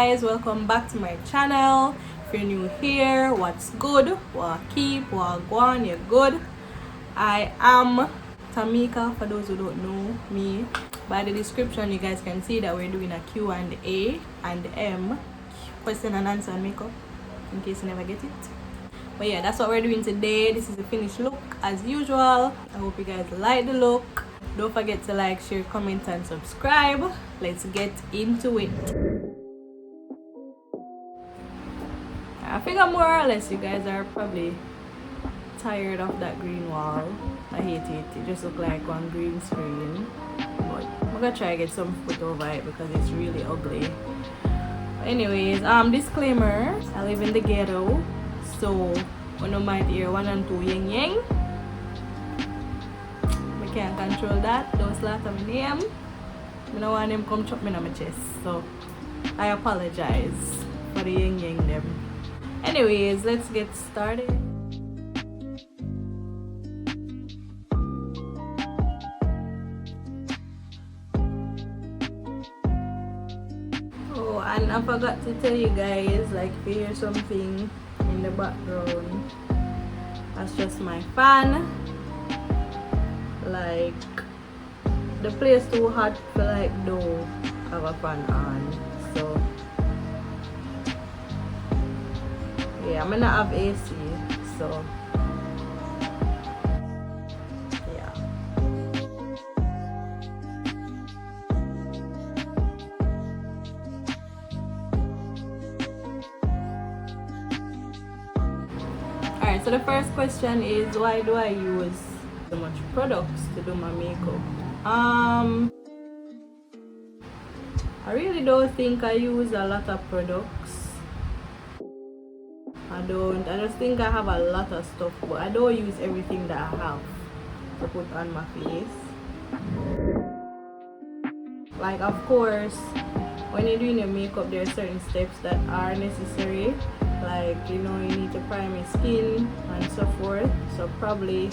guys, welcome back to my channel. If you're new here, what's good? What keep? What go on? You're good. I am Tamika, for those who don't know me. By the description you guys can see that we're doing a Q&A&M, question and answer and makeup, in case you never get it. But yeah, that's what we're doing today. This is the finished look as usual. I hope you guys like the look. Don't forget to like, share, comment and subscribe. Let's get into it. I figure more or less you guys are probably tired of that green wall. I hate it. It just looks like one green screen. But I'm gonna try to get some foot over it because it's really ugly. Anyways, disclaimer, I live in the ghetto, so when I might hear 1 and 2 yang yang, I can't control that. Don't slaughter my name. I don't want them come chop me on my chest, so I apologize for the yang yang them. Anyways, let's get started. Oh, and I forgot to tell you guys, like, if you hear something in the background, that's just my fan. Like, the place too hot for like don't have a fan on, so yeah, I'm gonna have AC, so yeah. Alright, so the first question is, why do I use so much products to do my makeup? I really don't think I use a lot of products. I just think I have a lot of stuff, but I don't use everything that I have to put on my face. Like, of course, when you're doing your makeup, there are certain steps that are necessary. Like, you know, you need to prime your skin and so forth. So probably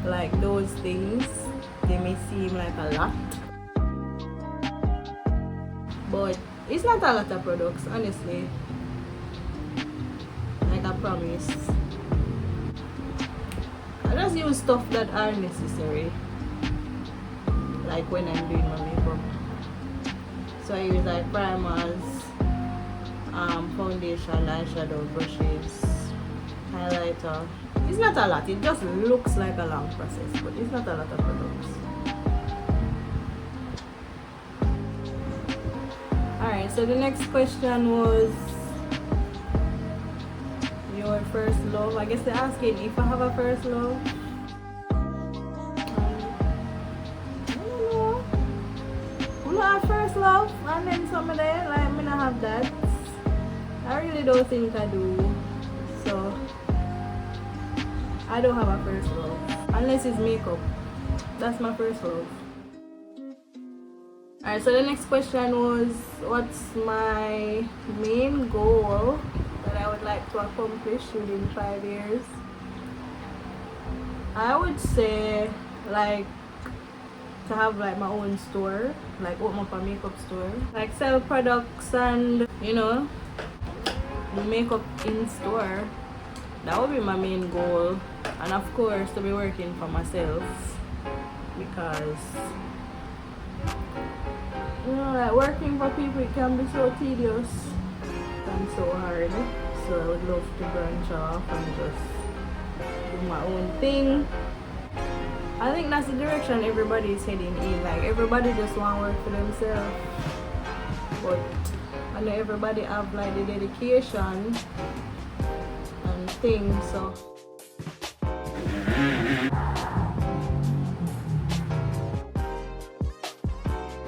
like those things, they may seem like a lot, but it's not a lot of products, honestly. Like, I promise, I just use stuff that are necessary, like when I'm doing my makeup. So I use like primers, foundation, eyeshadow, brushes, highlighter. It's not a lot, it just looks like a long process, but it's not a lot of products. Alright, so the next question was your first love. I guess they're asking if I have a first love. I don't know. We don't have first love, and then some of them, like, me not have that. I really don't think I do. So I don't have a first love, unless it's makeup. That's my first love. Alright, so the next question was, what's my main goal that I would like to accomplish within 5 years? I would say, like, to have like my own store, like open up a makeup store, like sell products and, you know, do makeup in store. That would be my main goal. And of course, to be working for myself, because, you know, like, working for people, it can be so tedious and so hard. So I would love to branch off and just do my own thing. I think that's the direction everybody is heading in. Like, everybody just want to work for themselves, but I know everybody have like the dedication and things, so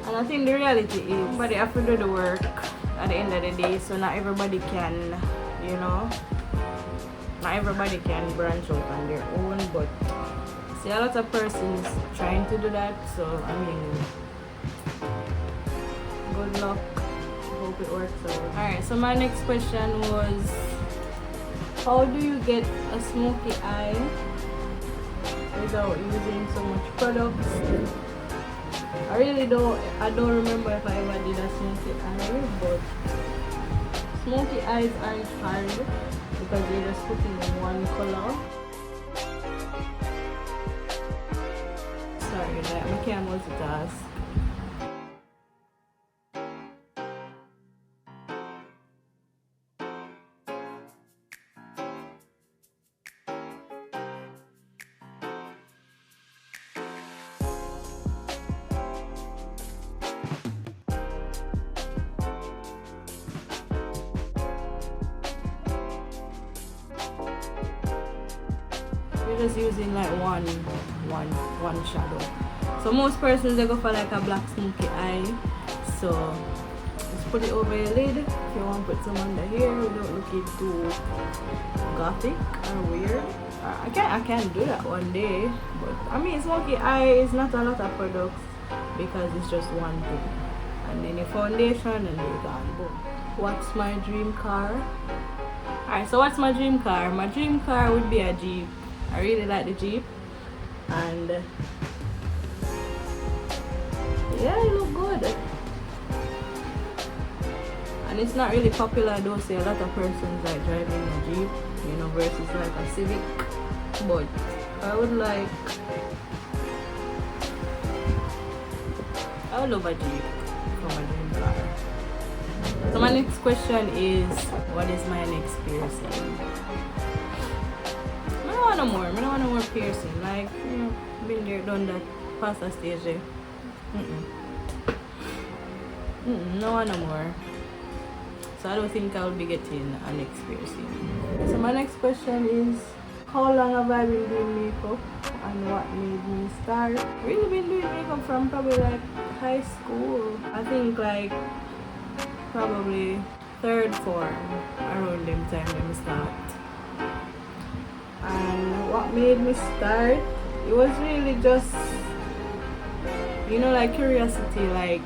and I think the reality is everybody have to do the work at the end of the day. So not everybody can, you know, not everybody can branch out on their own, but I see a lot of persons trying to do that. So I mean, good luck, hope it works out. Alright, so my next question was, how do you get a smoky eye without using so much products? I don't remember if I ever did a smoky eye, but smoky eyes aren't hard because you're just putting in one color. Sorry, like I can't multitask. You're just using like one shadow. So most persons they go for like a black smoky eye. So just put it over your lid. If you want to put some under here without looking too gothic or weird. I can't do that one day. But I mean smoky eye is not a lot of products because it's just one thing. And then your foundation and you're gone. Boom. What's my dream car? Alright, so what's my dream car? My dream car would be a Jeep. I really like the Jeep, and yeah, it look good. And it's not really popular though, say a lot of persons like driving a Jeep, you know, versus like a Civic. But I would love a Jeep for my dream car. So my next question is, what is my next piercing? I don't want no more piercing. Like, you know, been there, done that, past that stage there. No more. So I don't think I'll be getting a next piercing. So my next question is, how long have I been doing makeup and what made me start? Really been doing makeup from probably like high school. I think like probably third form, around them time when I start. And what made me start, it was really just, you know, like curiosity, like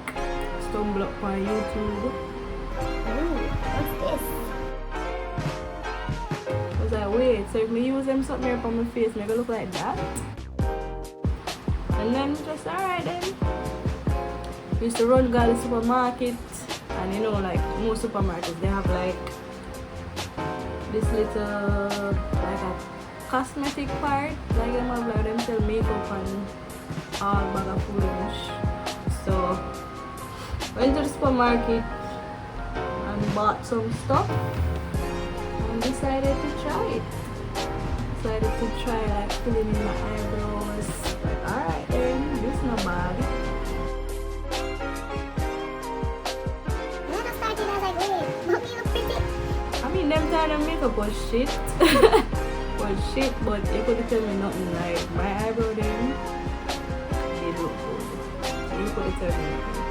stumble up on YouTube. Ooh, what's this? I was like, wait, so if me use them something here on my face, make it look like that? And then just alright then. Used to run to the supermarket, and you know, like most supermarkets, they have like this little, like a cosmetic part, like them have like them sell makeup and all bag of food and so went to the supermarket and bought some stuff and decided to try it. Decided to try like filling in my eyebrows. Like, alright then, this is not bad. When I started, I was like, wait, mommy, you look pretty. I mean, them kind of makeup was shit. Was shit, but you couldn't tell me nothing. Like my eyebrow them, they look good. You couldn't tell me nothing.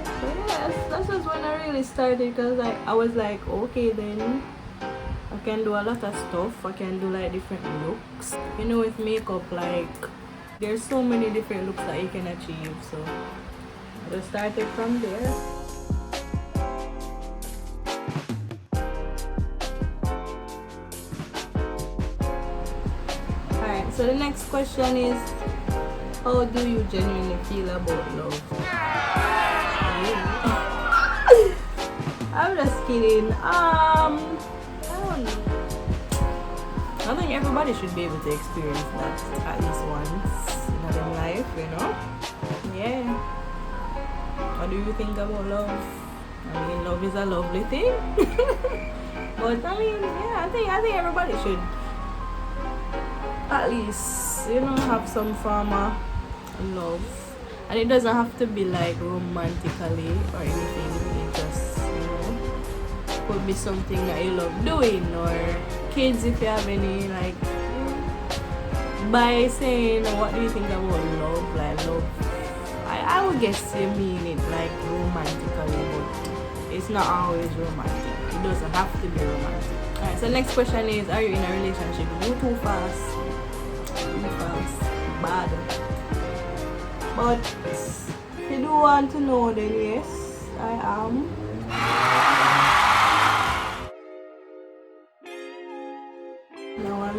So yes, that was when I really started, because like I was like, okay then, I can do a lot of stuff. I can do like different looks. You know, with makeup, like there's so many different looks that you can achieve. So I just started from there. So the next question is, how do you genuinely feel about love? I'm just kidding. I don't know. I think everybody should be able to experience that at least once in their life, you know? Yeah. What do you think about love? I mean, love is a lovely thing. But I mean, yeah, I think everybody should at least, you know, have some form of love. And it doesn't have to be like romantically or anything. It just, you know, could be something that you love doing, or kids if you have any, like, you know, by saying what do you think about love, like love, I would guess you mean it like romantically, but it's not always romantic. It doesn't have to be romantic. Alright, so next question is, are you in a relationship? You too fast. Bad. But if you do want to know, then yes, I am. Now one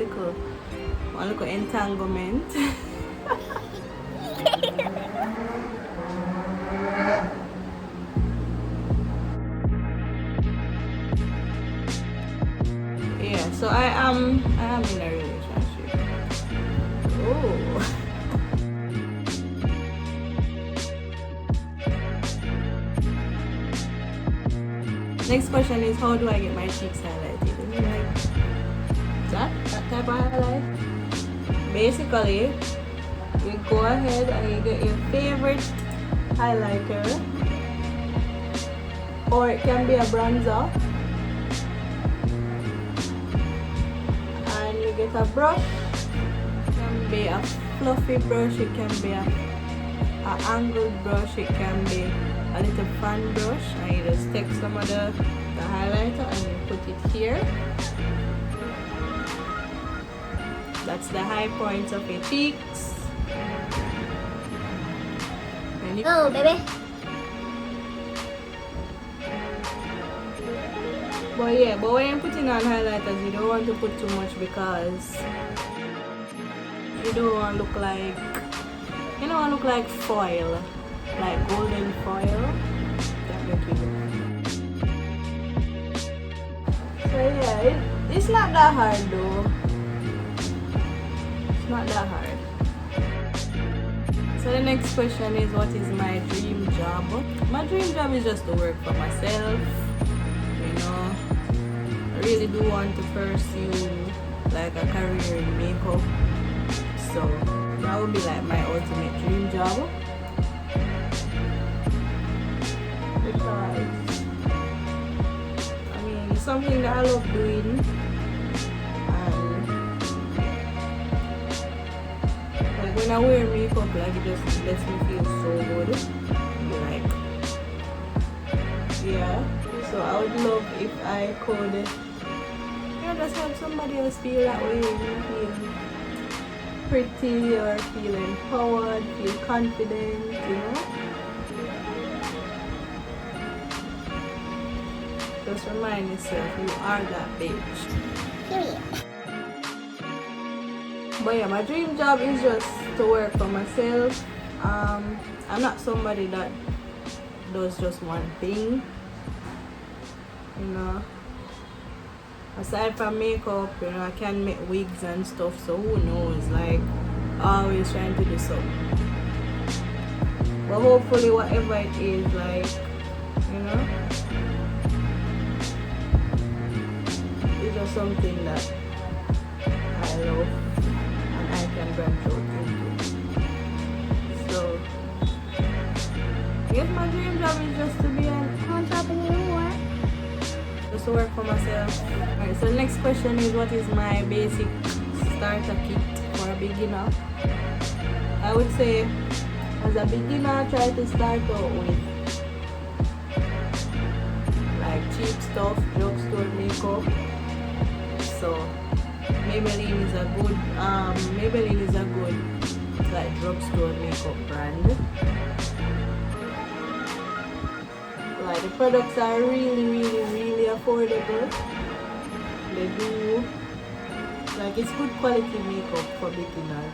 little entanglement. So I am in a relationship. Oh. Next question is, how do I get my cheeks highlighted? And you're like, that type of highlight? Basically, you go ahead and you get your favorite highlighter, or it can be a bronzer, and you get a brush. It can be a fluffy brush, it can be a angled brush, it can be a little fan brush, and you just take some of the highlighter and you put it here. That's the high points of your cheeks. And you Oh, baby. but yeah, but when you're putting on highlighters, you don't want to put too much because you don't want to look like, you don't want to look like foil, like golden foil. That make you look. So yeah, it's not that hard though. It's not that hard. So the next question is, what is my dream job? My dream job is just to work for myself. You know, I really do want to pursue like a career in makeup. So that would be like my ultimate dream job. Because I mean, it's something that I love doing, and like when I wear makeup, like it just lets me feel so good. Like, yeah. So I would love if I could, you know, just have somebody else feel that way, feel pretty or feel empowered, feel confident, you know. Just remind yourself you are that bitch. Period. But yeah, my dream job is just to work for myself. I'm not somebody that does just one thing, you know. Aside from makeup, you know, I can make wigs and stuff, so who knows, like, always trying to do something. But hopefully whatever it is, like, you know, it's just something that I love and I can branch out into. So I guess my dream job is just to be an Entrepreneur. just to work for myself. Alright, so the next question is, what is my basic starter kit for a beginner? I would say, as a beginner, try to start out with like cheap stuff, drugstore makeup. So Maybelline is a good like drugstore makeup brand. Like the products are really affordable. They do, like, it's good quality makeup for beginners.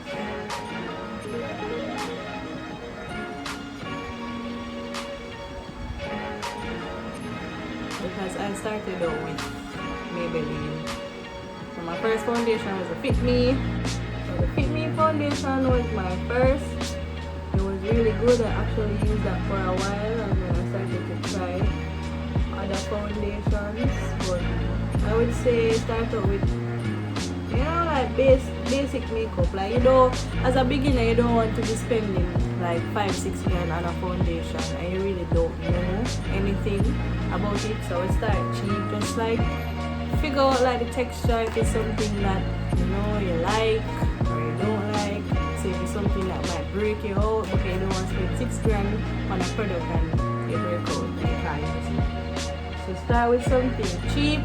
Because I started out with Maybelline. So my first foundation was a Fit Me. So the Fit Me foundation was my first. It was really good. I actually used that for a while, and then I started to try other foundations. But I would say start out with, you know, like basic makeup. Like, you know, as a beginner, you don't want to be spending like 5-6 grand on a foundation, and you really don't know anything about it. So I start cheap, just like figure out like the texture, if it's something that, you know, you like or you don't like. Say if it's something that might break you out, okay, you don't want to spend 6 grand on a product and you break out and you can't use it. So start with something cheap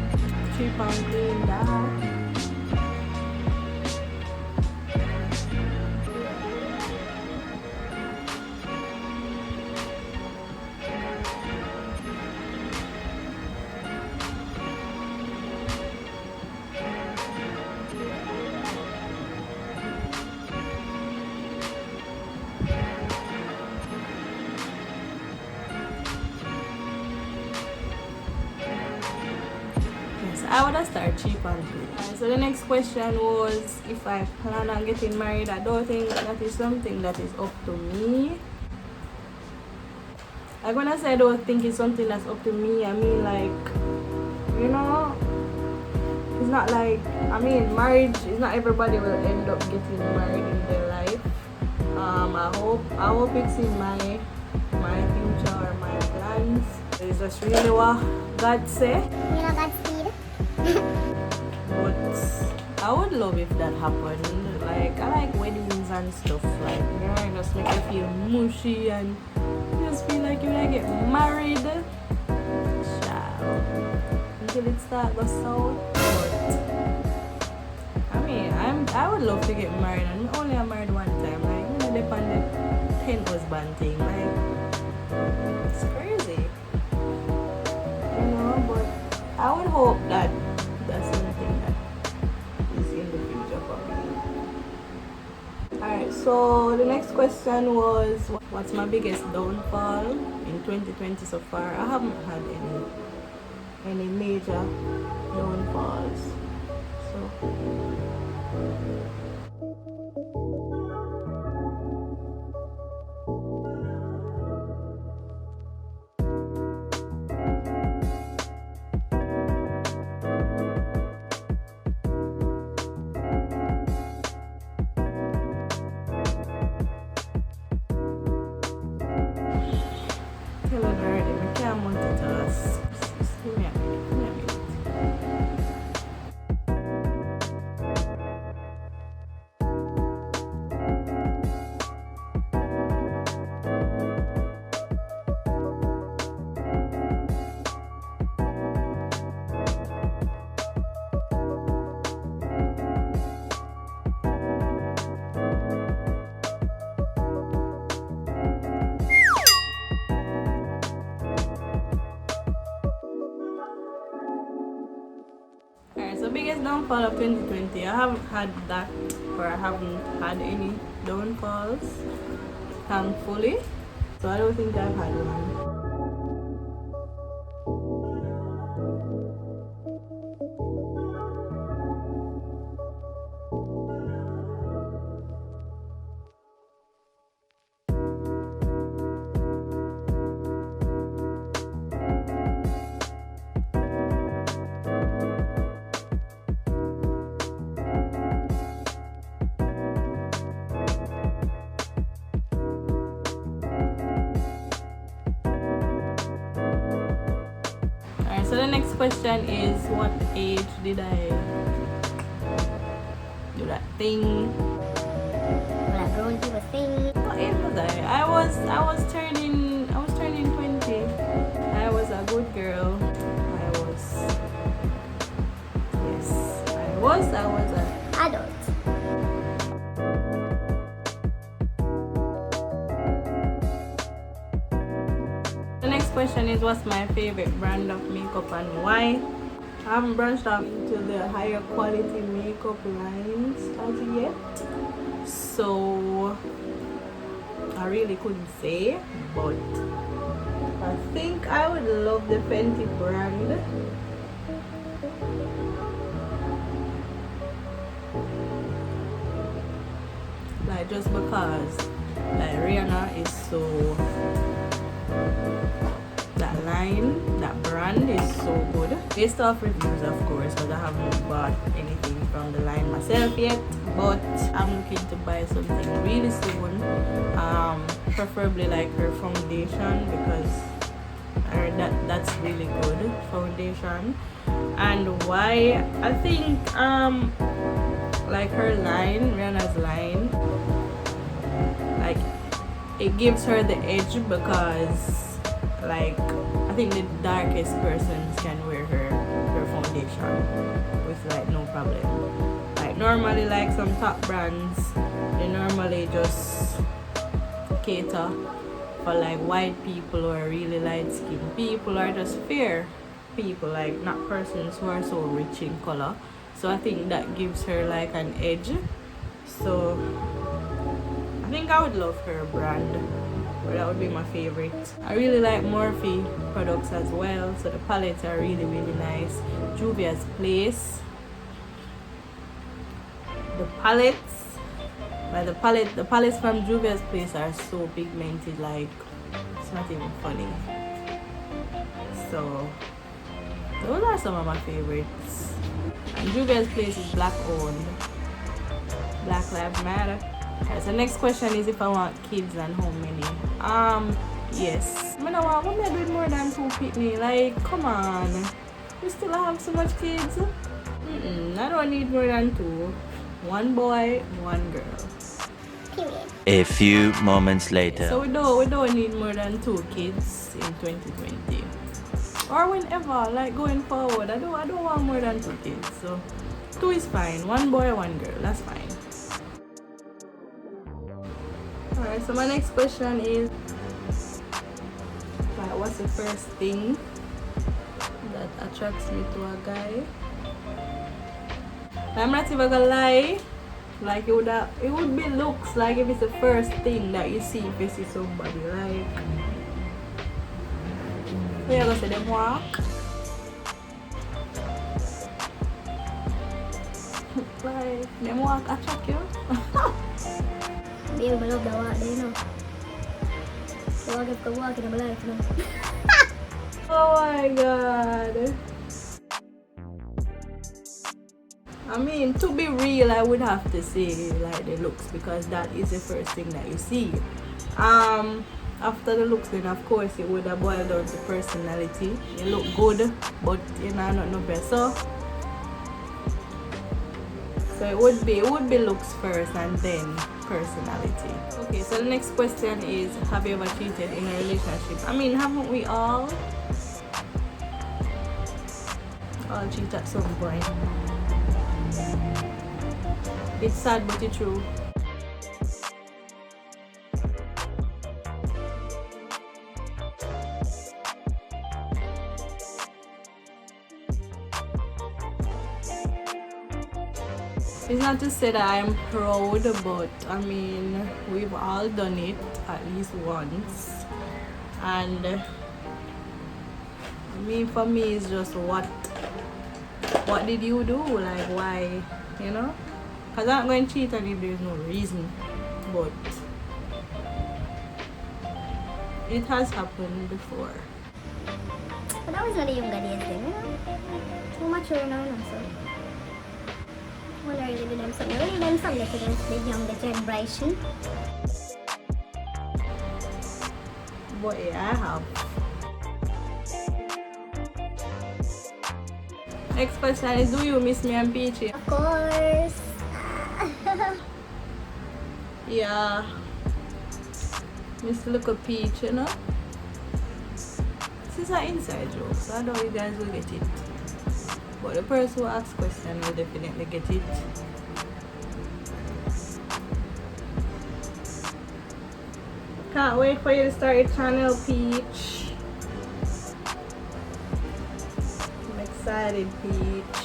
and clean that. I would have started cheap and good. So the next question was if I plan on getting married. I don't think that is something that is up to me. Like when I say I don't think it's something that's up to me, I mean like, you know, it's not like, I mean marriage is not everybody will end up getting married in their life. I hope it's in my future or my plans. It's just really what God say. You know Godspeed. But I would love if that happened. Like I like weddings and stuff. Like you know, it just make you feel mushy and you just feel like you're gonna get married. Child. Until it starts go south. But I mean, I would love to get married, and only I'm married one time. Like you know, depend on the 10 husband thing. Like it's crazy. You know, but I would hope that that's something that is in the future for me. Alright, so the next question was what's my biggest downfall in 2020 so far? I haven't had any major downfalls. So tell her already, I can't multitask. Just give me a minute. Alright, so biggest downfall of 2020, I haven't had that, or I haven't had any downfalls, thankfully. So I don't think I've had one. So the next question is what age did I do that thing? When I grown people thing. What age was I? I was turning 20. I was a good girl. I was an Adult. The next question is what's my favorite brand of makeup and why? I haven't branched off into the higher quality makeup lines as yet, so I really couldn't say, but I think I would love the Fenty brand. Like just because like Rihanna is so, that line, that brand is so good. Based off reviews of course, because I haven't bought anything from the line myself yet, but I'm looking to buy something really soon, preferably like her foundation, because I heard that's really good foundation. And why? I think like her line, Rihanna's line, like it gives her the edge, because like I think the darkest persons can wear her foundation with like no problem. Like normally like some top brands, they normally just cater for like white people or really light skinned people or just fair people, like not persons who are so rich in color. So I think that gives her like an edge. So I think I would love her brand. but that would be my favorite. I really like Morphe products as well, so the palettes are really nice. Juvia's Place. The palettes, the palettes from Juvia's Place are so pigmented, like it's not even funny. So those are some of my favorites. And Juvia's Place is black owned. Black Lives Matter. Okay, so next question is if I want kids and how many. Yes. I don't want to do more than 2 pitney. Like, come on. We still have so much kids. I don't need more than 2. 1 boy, 1 girl. Period. A few moments later. So we don't need more than 2 kids in 2020. Or whenever, like going forward. I don't want more than 2 kids. So 2 is fine. 1 boy, 1 girl. That's fine. Alright, so my next question is, like, what's the first thing that attracts me to a guy? I'm not even gonna lie, like it would be looks, like if it's the first thing that you see if you see somebody, like so you're gonna say them walk. Like them walk attract you. Baby, I love that walk there, you know. The walk in my life, you know. Oh my god. I mean, to be real, I would have to say like the looks, because that is the first thing that you see. After the looks, then of course it would have boiled down to personality. You look good, but you know not no better. So it would be looks first and then personality. Okay, so the next question is, have you ever cheated in a relationship? I mean, haven't we all? All cheat at some point. It's sad but it's true. It's not to say that I'm proud, but I mean, we've all done it at least once. And I mean, for me, it's just what did you do? Like, why, you know? Because I'm not going to cheat on if there's no reason. But it has happened before. But that was not a younger days then, you know? Too mature now, so. Well, I really them something. Really them something for the younger generation. But yeah, I have. Next question is, do you miss me and Peachy? Of course. Yeah. Miss Little Peach, you know? This is an inside joke, so I know you guys will get it. But the person who asks question will definitely get it. Can't wait for you to start your channel, Peach. I'm excited, Peach.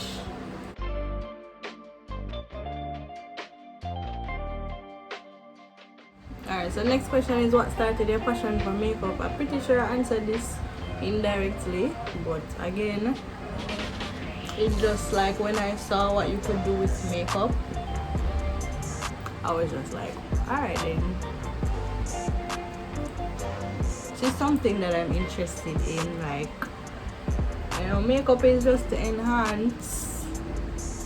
Alright, so next question is, what started your passion for makeup? I'm pretty sure I answered this indirectly, but again, it's just like when I saw what you could do with makeup, I was just like, alright then. It's just something that I'm interested in, like, you know, makeup is just to enhance,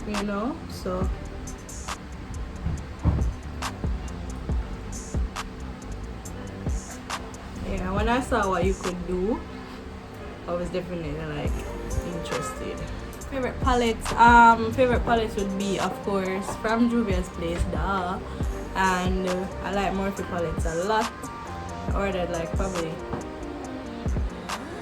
you know, so yeah, when I saw what you could do, I was definitely like interested. Favorite palettes would be, of course, from Juvia's Place, duh. And I like Morphe palettes a lot. I ordered like probably,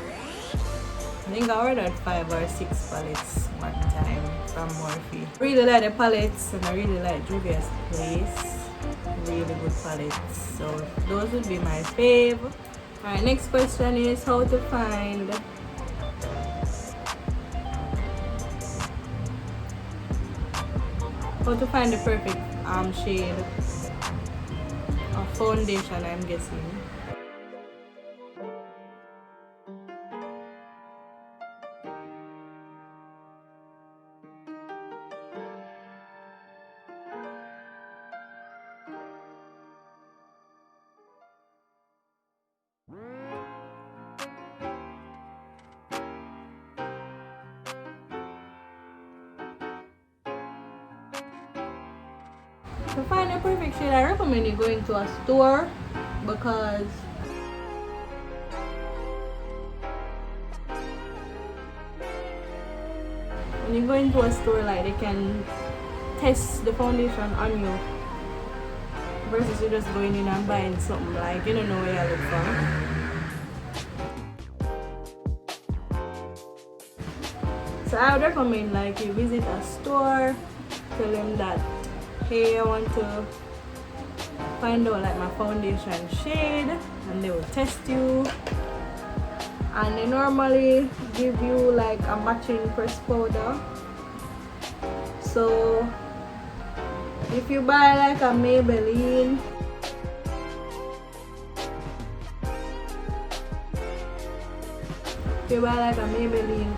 I think I ordered 5 or 6 palettes one time from Morphe. I really like the palettes and I really like Juvia's Place. Really good palettes. So those would be my fave. Alright, next question is how to find the perfect shade of foundation, I'm guessing. To find a perfect shade, I recommend you going to a store, because when you go into a store, like, they can test the foundation on you versus you just going in and buying something like you don't know where you look for. So I would recommend like you visit a store, tell them that, hey, I want to find out like my foundation shade, and they will test you, and they normally give you like a matching pressed powder. So if you buy like a Maybelline,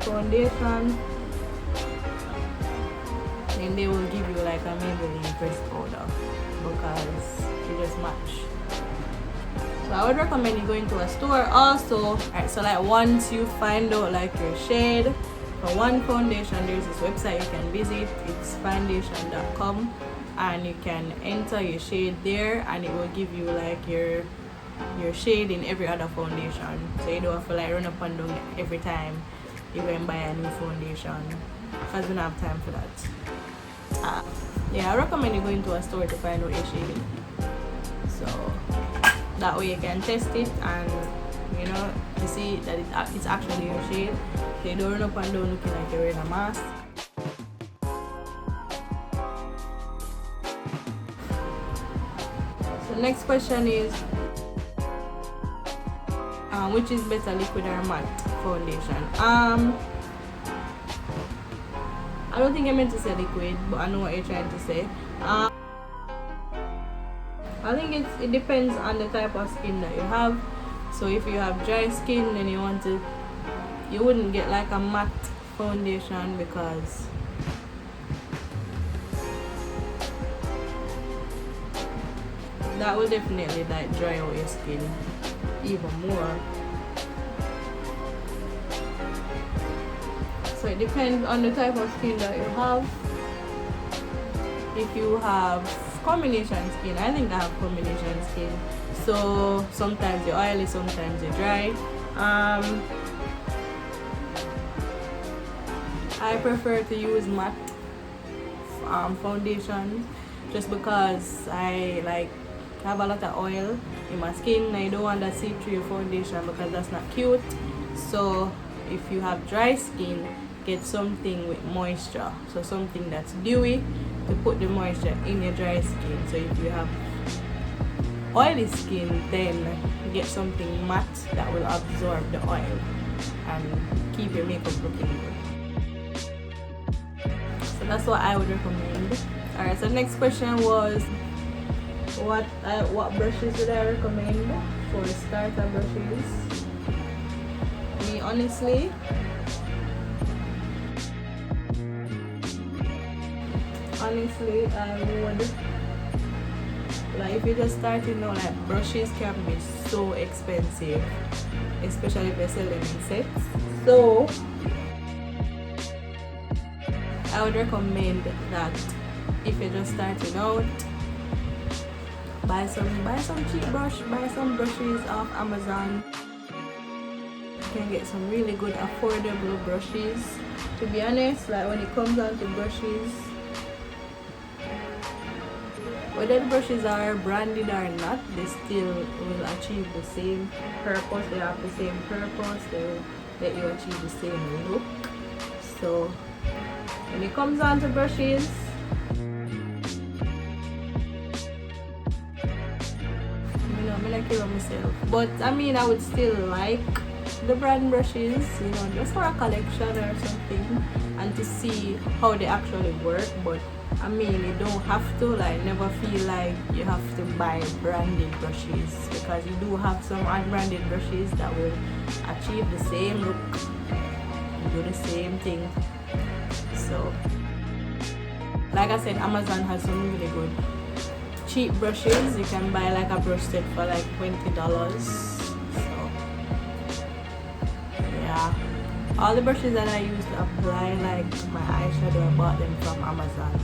foundation, then they will give you like a Maybelline pressed powder, because it just match. So I would recommend you going to a store also. Alright, so like once you find out like your shade for one foundation, there's this website you can visit. It's foundation.com, and you can enter your shade there, and it will give you like your shade in every other foundation, so you don't have to like run up and down every time you go and buy a new foundation, because we don't have time for that. Yeah, I recommend you going to a store to find out your shade, so that way you can test it and you know to see that it's actually your shade, so you don't run up and down looking like you're wearing a mask. So next question is, which is better, liquid or matte foundation? I don't think I meant to say liquid, but I know what you're trying to say. I think it depends on the type of skin that you have. So if you have dry skin, then you wouldn't get like a matte foundation, because that will definitely like dry out your skin even more. So it depends on the type of skin that you have. If you have combination skin, I think I have combination skin, so sometimes you're oily, sometimes you're dry. I prefer to use matte foundation, just because I like have a lot of oil in my skin, and I don't want that see through your foundation, because that's not cute. So if you have dry skin, get something with moisture, so something that's dewy to put the moisture in your dry skin. So if you have oily skin, then get something matte that will absorb the oil and keep your makeup looking good. So that's what I would recommend. Alright, so next question was, what brushes would I recommend for starter brushes? Me, honestly, I would like, if you're just starting now, like, brushes can be so expensive, especially if you're selling in sets. So I would recommend that if you're just starting out, buy some cheap brush, buy some brushes off Amazon. You can get some really good affordable brushes. To be honest, like, when it comes down to brushes, whether the brushes are branded or not, they still will achieve the same purpose. They have the same purpose. They will let you achieve the same look. So when it comes down to brushes, I'm not kill myself. But I mean, I would still like the brand brushes, you know, just for a collection or something, and to see how they actually work. But I mean, you don't have to, like, never feel like you have to buy branded brushes, because you do have some unbranded brushes that will achieve the same look, do the same thing. So like I said, Amazon has some really good cheap brushes. You can buy like a brush set for like $20. So yeah, all the brushes that I use to apply like my eyeshadow, I bought them from Amazon.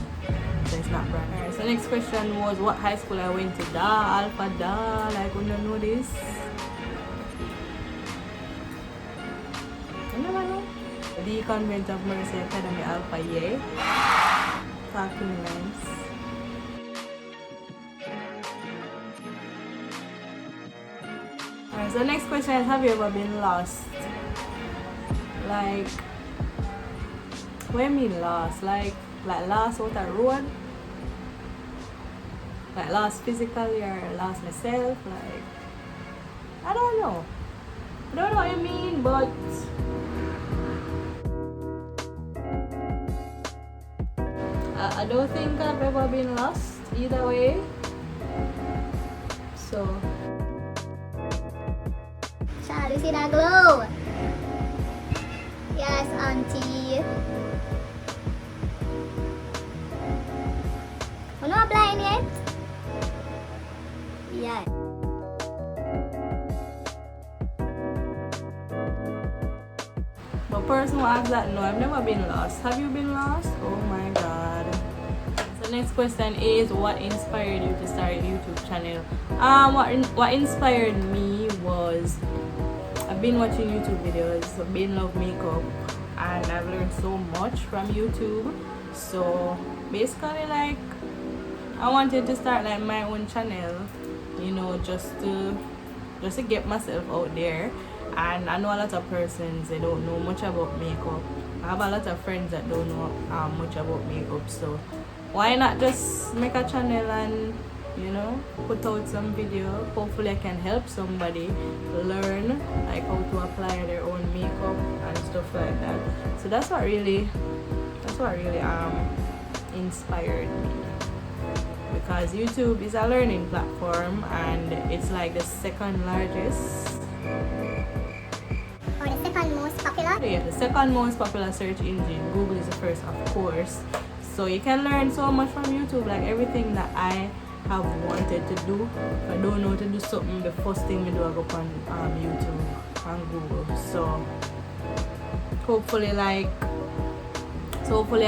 so it's not brand. Alright, so next question was what high school I went to. Alpha like we don't know this. I never know. The Convent of Mercy Academy Alpha, yeah. Talking nice. Alright, so next question is have you ever been lost? Like, what do you mean lost? Like lost out a road? Like lost physically or lost myself? Like, I don't know. I don't know what you mean, but I don't think I've ever been lost either way. So, Child, you see that glow? Yes, auntie. You're not blind yet? Yeah. the person who asked that, no, I've never been lost. Have you been lost? Oh my god. So next question is what inspired you to start a YouTube channel? What inspired me was I've been watching YouTube videos, I've been love makeup, and I've learned so much from YouTube. So basically, like, I wanted to start like my own channel, you know, just to get myself out there. And I know a lot of persons, they don't know much about makeup. I have a lot of friends that don't know much about makeup, so why not just make a channel and, you know, put out some video. Hopefully I can help somebody learn like how to apply their own makeup and stuff like that. So that's what really inspired me, because YouTube is a learning platform and it's like the second largest, Or the second most popular? yeah, the second most popular search engine. Google is the first, of course. So you can learn so much from YouTube, like everything that I have wanted to do. If I don't know to do something, the first thing we do I go on YouTube and Google. So hopefully I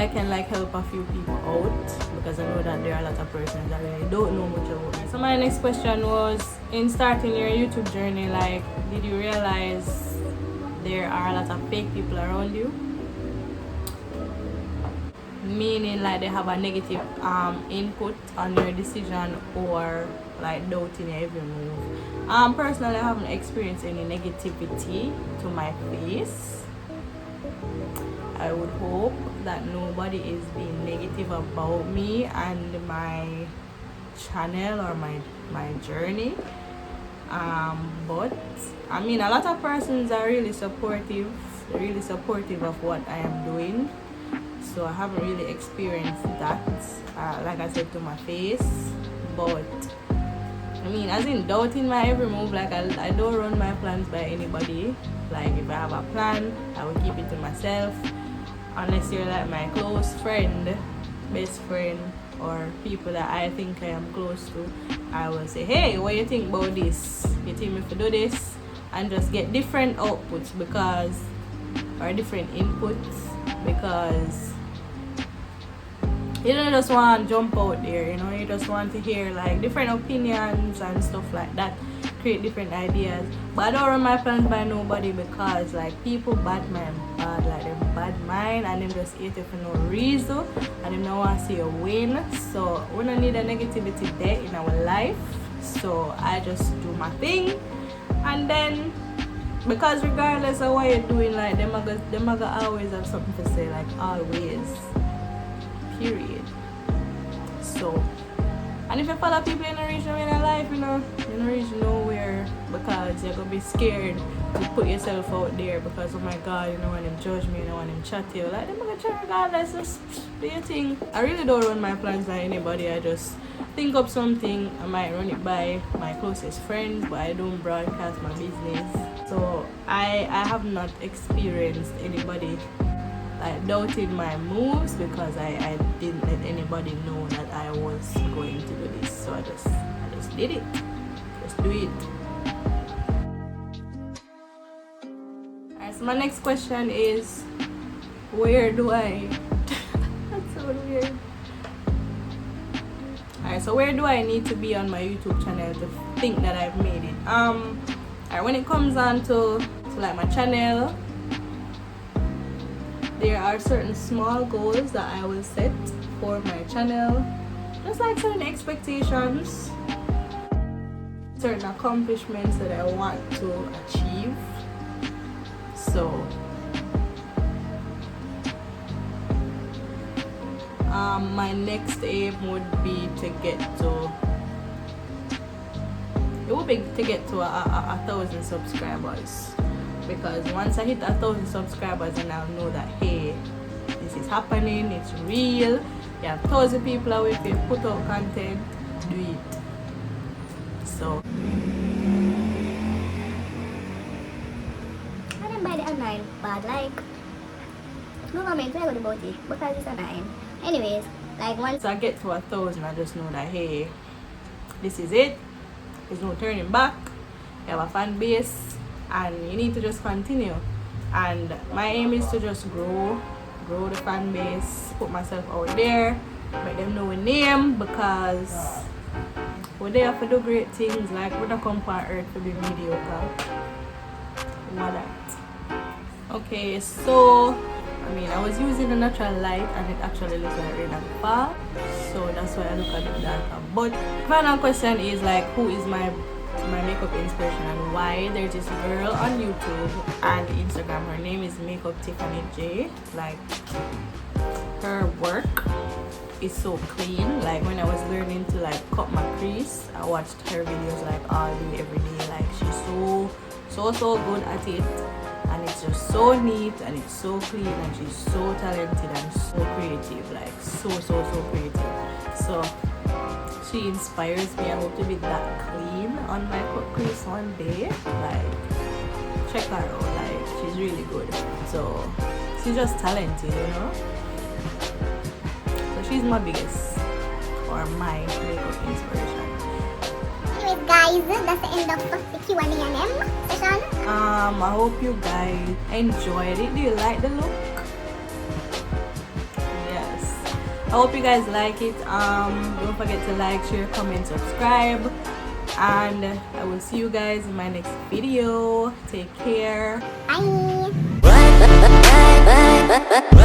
can like help a few people out, because I know that there are a lot of persons that really don't know much about me. So my next question was, in starting your YouTube journey, like, did you realize there are a lot of fake people around you? Meaning like they have a negative input on your decision, or like doubting your every move. Personally, I haven't experienced any negativity to my face. I would hope that nobody is being negative about me and my channel or my journey. But I mean, a lot of persons are really supportive of what I am doing. So I haven't really experienced that, like I said, to my face. But I mean, as in doubting my every move, like I don't run my plans by anybody. Like if I have a plan, I will keep it to myself, unless you're like my close friend, best friend, or people that I think I am close to. I will say, hey, what do you think about this? You think me to do this? And just get different outputs, or different inputs, because you don't just want to jump out there, you know, you just want to hear like different opinions and stuff like that, create different ideas. But I don't run my plans by nobody, because like people bad mind, like them bad mind, and them just hate you for no reason, and them don't want to see you win. So we don't need a negativity there in our life. So I just do my thing, and then, because regardless of what you're doing, like them are always have something to say, like always, period. So, and if you follow people in the region in your life, you know, you don't reach nowhere, because you're gonna be scared to put yourself out there, because oh my god, you know, when them judge me, you know, when them chat to you, like them gonna chat regardless, just do your thing. I really don't run my plans by anybody. I just think up something, I might run it by my closest friends, but I don't broadcast my business. So I have not experienced anybody like doubting my moves, because I didn't let anybody know that I was going to do this. So I just did it. Just do it. Alright, so my next question is, where do I that's so weird. Alright, so where do I need to be on my YouTube channel to think that I've made it? Alright, when it comes on to like my channel, there are certain small goals that I will set for my channel, just like certain expectations, certain accomplishments that I want to achieve. So my next aim would be to get to a 1,000 subscribers, because once I hit 1,000 subscribers, then I'll know that hey, this is happening, it's real. You have 1,000 people away. If you put out content, do it. So I didn't buy the online bag, like no comment very good about it because it's online. Anyways, like once I get to 1,000, I just know that hey, this is it. There's no turning back. You have a fan base and you need to just continue. And my aim is to just grow the fan base, put myself out there, make them know my name, because we're there for do great things. Like we're not come on earth to be mediocre. What that? Okay, so I mean, I was using a natural light and it actually looks like rain and fall, so that's why I look a bit darker. But final question is like, who is my makeup inspiration and why? There's this girl on YouTube and Instagram, her name is Makeup Tiffany J. Like, her work is so clean. Like when I was learning to like cut my crease, I watched her videos like all day, every day. Like she's so good at it. And it's just so neat and it's so clean and she's so talented and so creative, like so creative. So she inspires me. I hope to be that clean on my cut crease one day. Like check her out, like she's really good. So she's just talented, you know. So she's my biggest or my makeup inspiration. anyways guys, that's the end of the Q&A&M session. I hope you guys enjoyed it. Do you like the look? Yes. I hope you guys like it. Don't forget to like, share, comment, subscribe, and I will see you guys in my next video. Take care. Bye.